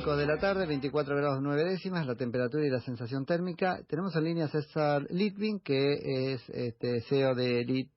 5 de la tarde, 24 grados 9 décimas, la temperatura y la sensación térmica. Tenemos en línea a César Litvin, que es CEO de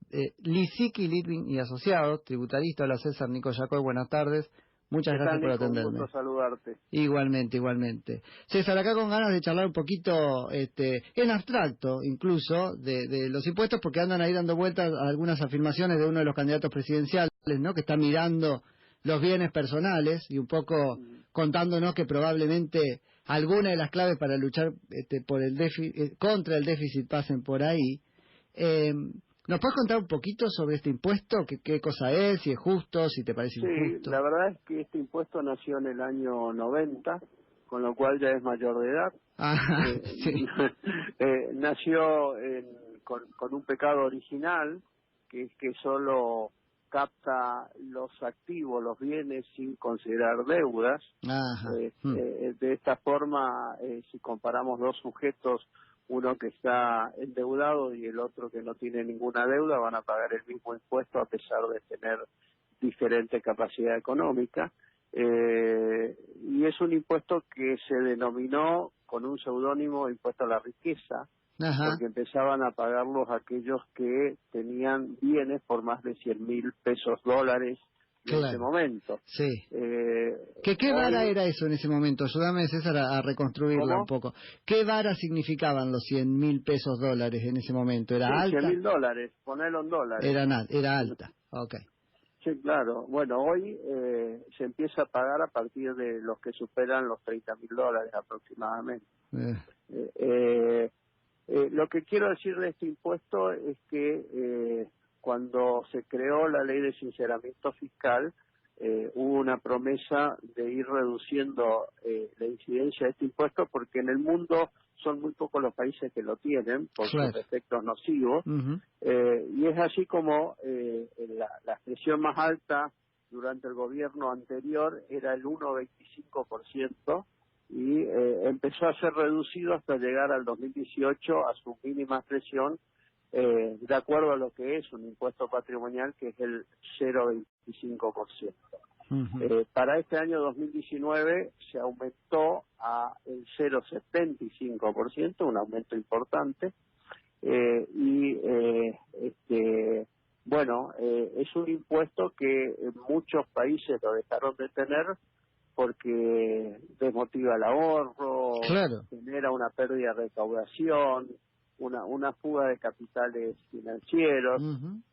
Lisicki, Litvin y Asociados, tributarista. Hola César, Nico Yacoy, buenas tardes. Muchas gracias por atenderme. Un gusto saludarte. Igualmente, igualmente. César, acá con ganas de charlar un poquito, en abstracto incluso, de los impuestos, porque andan ahí dando vueltas a algunas afirmaciones de uno de los candidatos presidenciales, ¿no? Que está mirando los bienes personales y un poco contándonos que probablemente alguna de las claves para luchar por el contra el déficit pasen por ahí. ¿Nos puedes contar un poquito sobre este impuesto? ¿Qué cosa es? Si es justo, si te parece injusto. Sí, la verdad es que este impuesto nació en el año 90, con lo cual ya es mayor de edad. Sí. Nació con un pecado original, que es que solo capta los activos, los bienes, sin considerar deudas. De esta forma, si comparamos dos sujetos, uno que está endeudado y el otro que no tiene ninguna deuda, van a pagar el mismo impuesto a pesar de tener diferente capacidad económica. Y es un impuesto que se denominó con un seudónimo impuesto a la riqueza, porque empezaban a pagarlos aquellos que tenían bienes por más de 100.000 pesos dólares en ese momento. Sí. ¿Qué vara era eso en ese momento? Ayúdame, César, a reconstruirla un poco. ¿Qué vara significaban los 100.000 pesos dólares en ese momento? ¿Era alta? 100.000 dólares, ponelo en dólares. Era alta, ok. Sí, claro. Bueno, hoy se empieza a pagar a partir de los que superan los 30.000 dólares aproximadamente. Lo que quiero decir de este impuesto es que cuando se creó la ley de sinceramiento fiscal, hubo una promesa de ir reduciendo la incidencia de este impuesto, porque en el mundo son muy pocos los países que lo tienen por sus efectos nocivos, y es así como la expresión más alta durante el gobierno anterior era el 1,25%, y empezó a ser reducido hasta llegar al 2018 a su mínima expresión, de acuerdo a lo que es un impuesto patrimonial, que es el 0,25%. Para este año 2019 se aumentó a el 0,75%, un aumento importante, es un impuesto que muchos países lo dejaron de tener porque desmotiva el ahorro, genera una pérdida de recaudación, una fuga de capitales financieros,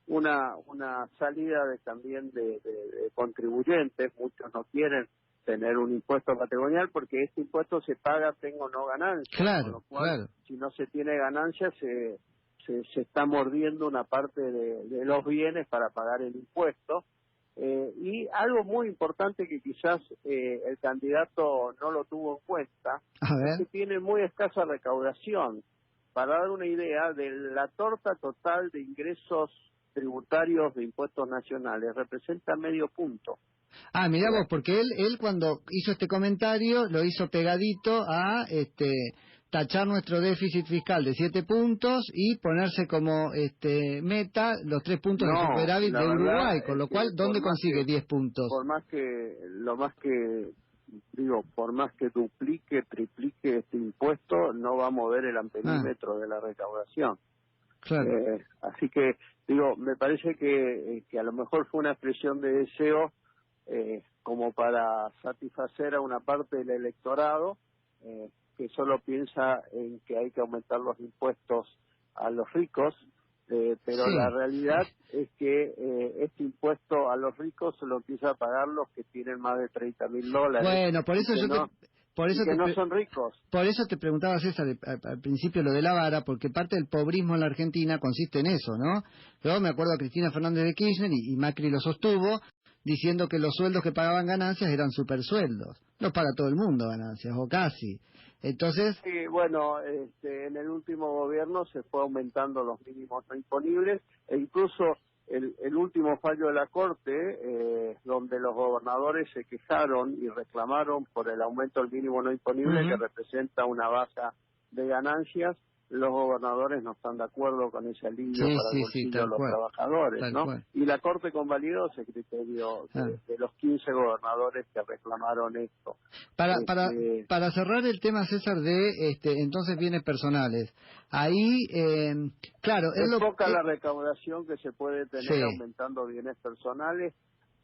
una salida también de contribuyentes. Muchos no quieren tener un impuesto patrimonial porque este impuesto se paga tengo o no ganancia, con lo cual si no se tiene ganancia se está mordiendo una parte de los bienes para pagar el impuesto. Y algo muy importante que quizás el candidato no lo tuvo en cuenta es que tiene muy escasa recaudación. Para dar una idea de la torta total de ingresos tributarios de impuestos nacionales, representa medio punto. Mirá vos, porque él cuando hizo este comentario lo hizo pegadito a tachar nuestro déficit fiscal de 7 puntos y ponerse como meta los 3 puntos de superávit de Uruguay, con lo cual, ¿dónde consigue 10 puntos? Por más que duplique, triplique este impuesto, no va a mover el amperímetro de la recaudación. Así que, me parece que a lo mejor fue una expresión de deseo como para satisfacer a una parte del electorado que solo piensa en que hay que aumentar los impuestos a los ricos, pero la realidad es que este impuesto a los ricos se lo empieza a pagar los que tienen más de 30.000 dólares. Bueno, por eso no son ricos. Por eso te preguntaba, César, al principio lo de la vara, porque parte del pobrismo en la Argentina consiste en eso, ¿no? Yo me acuerdo a Cristina Fernández de Kirchner y Macri lo sostuvo, diciendo que los sueldos que pagaban ganancias eran supersueldos. No paga todo el mundo ganancias, o casi. Entonces... Sí, en el último gobierno se fue aumentando los mínimos no imponibles, e incluso el último fallo de la Corte, donde los gobernadores se quejaron y reclamaron por el aumento del mínimo no imponible, que representa una baja de ganancias, los gobernadores no están de acuerdo con ese alivio para el bolsillo de los trabajadores, ¿no? Y la Corte convalidó ese criterio de los 15 gobernadores que reclamaron esto. Para cerrar el tema, César, de entonces bienes personales, ahí, claro... Es poca la recaudación que se puede tener aumentando bienes personales,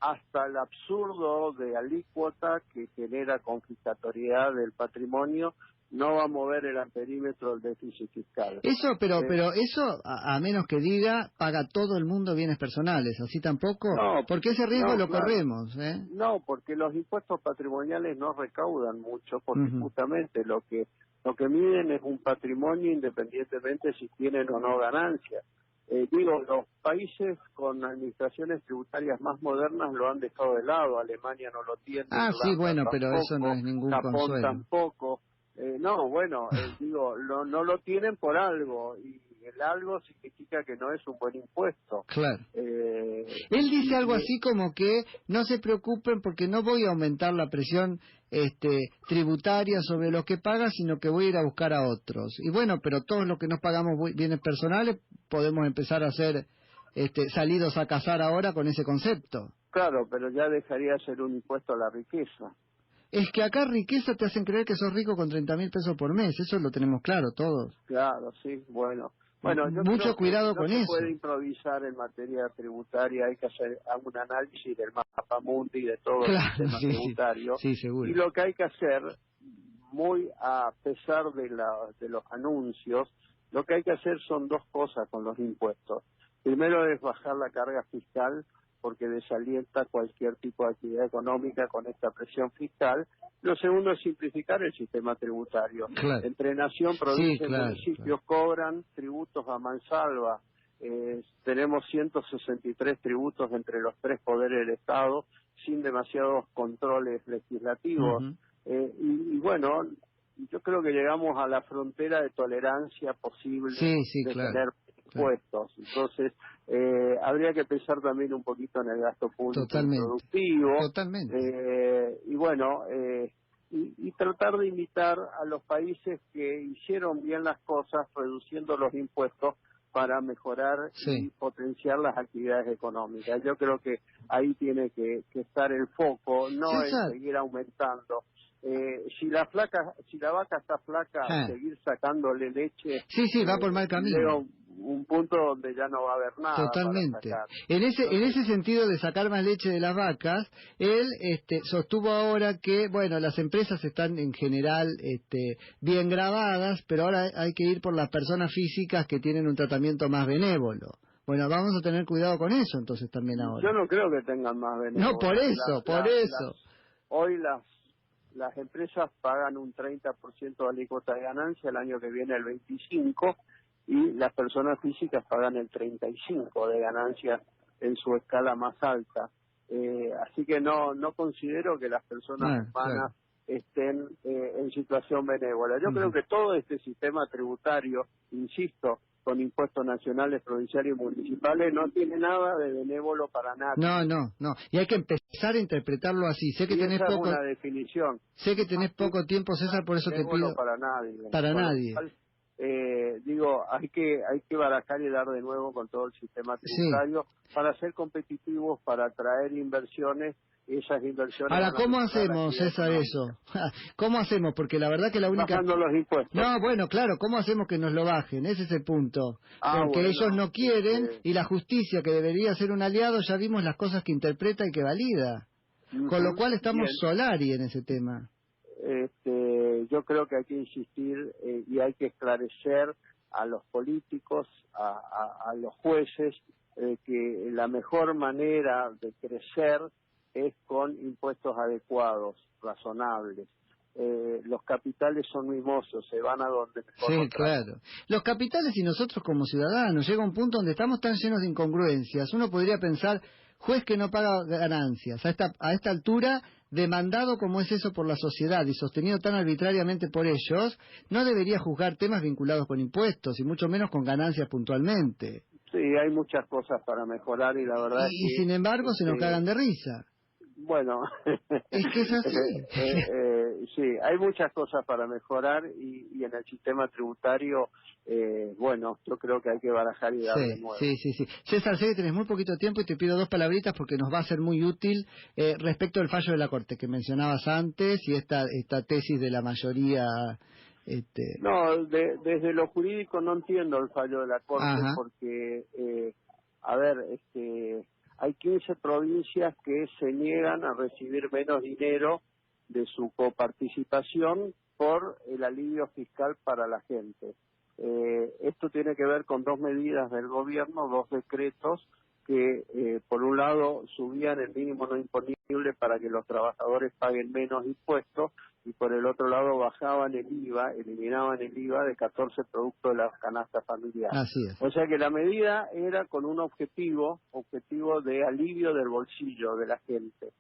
hasta el absurdo de alícuota que genera confiscatoriedad del patrimonio. No va a mover el amperímetro del déficit fiscal. Eso, pero eso, a menos que diga, paga todo el mundo bienes personales, así tampoco, no, porque ese riesgo lo corremos. No, porque los impuestos patrimoniales no recaudan mucho, porque justamente lo que miden es un patrimonio independientemente si tienen o no ganancias. Los países con administraciones tributarias más modernas lo han dejado de lado. Alemania no lo tiene. Sí, bueno, tampoco, pero eso no es ningún Japón consuelo. Tampoco. No lo tienen por algo, y el algo significa que no es un buen impuesto. Claro. Él dice algo así como que no se preocupen porque no voy a aumentar la presión tributaria sobre los que pagan, sino que voy a ir a buscar a otros. Y bueno, pero todos los que nos pagamos bienes personales podemos empezar a ser salidos a cazar ahora con ese concepto. Claro, pero ya dejaría de ser un impuesto a la riqueza. Es que acá riqueza te hacen creer que sos rico con 30.000 pesos por mes, eso lo tenemos claro todos. Claro, sí, bueno, mucho cuidado con eso. No se puede improvisar en materia tributaria, hay que hacer un análisis del mapa mundi y de todo el sistema tributario. Sí, seguro. Y lo que hay que hacer, muy a pesar de los anuncios, lo que hay que hacer son dos cosas con los impuestos. Primero es bajar la carga fiscal, porque desalienta cualquier tipo de actividad económica con esta presión fiscal. Lo segundo es simplificar el sistema tributario. Claro. Entre nación, provincia y municipios cobran tributos a mansalva. Tenemos 163 tributos entre los tres poderes del Estado, sin demasiados controles legislativos. Yo creo que llegamos a la frontera de tolerancia posible de tener impuestos. Entonces, habría que pensar también un poquito en el gasto público productivo. Totalmente. Y tratar de imitar a los países que hicieron bien las cosas reduciendo los impuestos para mejorar y potenciar las actividades económicas. Yo creo que ahí tiene que estar el foco, no en seguir aumentando. Si la vaca está flaca, seguir sacándole leche. Va por mal camino. Un punto donde ya no va a haber nada. Totalmente. En ese sentido de sacar más leche de las vacas, él sostuvo ahora que, bueno, las empresas están en general bien grabadas, pero ahora hay que ir por las personas físicas que tienen un tratamiento más benévolo. Bueno, vamos a tener cuidado con eso entonces también ahora. Yo no creo que tengan más benévolo. No, por eso. Hoy las empresas pagan un 30% de alícuota de ganancia, el año que viene el 25%, y las personas físicas pagan el 35% de ganancia en su escala más alta. Así que no considero que las personas humanas estén en situación benévola. Yo creo que todo este sistema tributario, insisto, con impuestos nacionales, provinciales y municipales, no tiene nada de benévolo para nadie. No. Y hay que empezar a interpretarlo así. Sé que tenés esa es una definición. Sé que tenés poco tiempo, César, por eso te pido. Para nadie. Para nadie. Hay que barajar y dar de nuevo con todo el sistema tributario para ser competitivos, para atraer inversiones. Esas inversiones. Ahora, ¿cómo hacemos, César, eso? ¿Cómo hacemos? Porque la verdad que la única... Bajando los impuestos. No, bueno, claro, ¿cómo hacemos que nos lo bajen? Ese es el punto. Porque ellos no quieren, y la justicia, que debería ser un aliado, ya vimos las cosas que interpreta y que valida. Con lo cual estamos solari en ese tema. Yo creo que hay que insistir y hay que esclarecer a los políticos, a los jueces, que la mejor manera de crecer es con impuestos adecuados, razonables. Los capitales son mimosos, se van a donde mejor. Claro. Los capitales y nosotros como ciudadanos, llega un punto donde estamos tan llenos de incongruencias. Uno podría pensar, juez que no paga ganancias, a esta altura, demandado como es eso por la sociedad y sostenido tan arbitrariamente por ellos, no debería juzgar temas vinculados con impuestos y mucho menos con ganancias puntualmente. Sí, hay muchas cosas para mejorar y la verdad y sin embargo se nos cagan de risa. Bueno, es que es así. Sí, hay muchas cosas para mejorar y en el sistema tributario, bueno, yo creo que hay que barajar y dar de nuevo. Sí. César, sé que tenés muy poquito tiempo y te pido 2 palabritas porque nos va a ser muy útil respecto al fallo de la Corte que mencionabas antes y esta tesis de la mayoría. No, desde lo jurídico no entiendo el fallo de la Corte. Ajá. Porque, a ver, hay 15 provincias que se niegan a recibir menos dinero de su coparticipación por el alivio fiscal para la gente. Esto tiene que ver con 2 medidas del gobierno, 2 decretos que, por un lado, subían el mínimo no imponible para que los trabajadores paguen menos impuestos y por el otro lado bajaban el IVA, eliminaban el IVA de 14 productos de la canasta familiar. Así es. O sea que la medida era con un objetivo de alivio del bolsillo de la gente.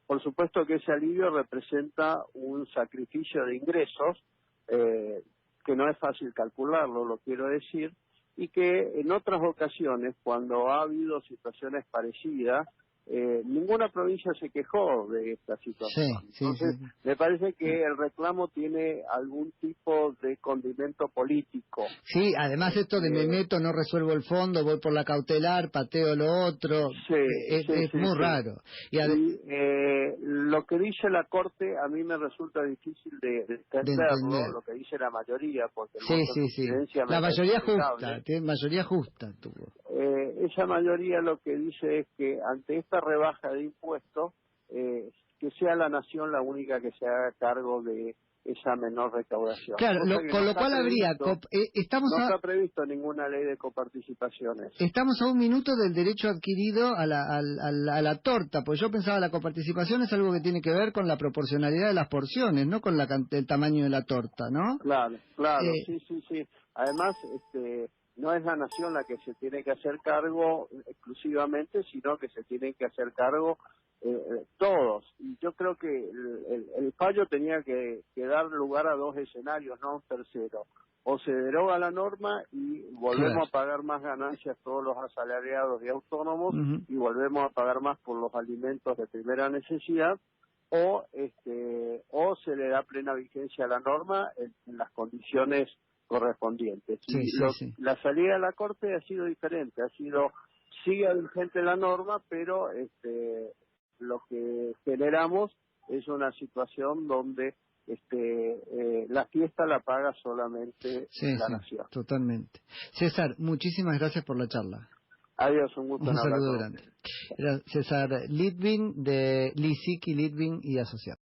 Por supuesto que ese alivio representa un sacrificio de ingresos, que no es fácil calcularlo, lo quiero decir, y que en otras ocasiones, cuando ha habido situaciones parecidas, ninguna provincia se quejó de esta situación. Entonces, me parece que el reclamo tiene algún tipo de condimento político. Sí, además esto de me meto, no resuelvo el fondo, voy por la cautelar, pateo lo otro, es muy raro. Y lo que dice la Corte a mí me resulta difícil de entenderlo, lo que dice la mayoría, porque la mayoría justa, tiene mayoría justa tuvo. Esa mayoría lo que dice es que ante esta rebaja de impuestos, que sea la nación la única que se haga cargo de esa menor recaudación. Claro, con lo cual habría... no está previsto ninguna ley de coparticipaciones. Estamos a un minuto del derecho adquirido a la torta, pues yo pensaba la coparticipación es algo que tiene que ver con la proporcionalidad de las porciones, no con el tamaño de la torta, ¿no? Claro, sí. Además, no es la nación la que se tiene que hacer cargo exclusivamente, sino que se tienen que hacer cargo todos. Y yo creo que el fallo tenía que dar lugar a 2 escenarios, no a un tercero. O se deroga la norma y volvemos a pagar más ganancias todos los asalariados y autónomos y volvemos a pagar más por los alimentos de primera necesidad, o se le da plena vigencia a la norma en las condiciones correspondientes. La salida de la Corte ha sido diferente, sigue vigente la norma, pero lo que generamos es una situación donde la fiesta la paga solamente la nación. Totalmente. César, muchísimas gracias por la charla. Adiós, un gusto. Un saludo grande. Era César Litvin de Lissick y Litvin y Asociados.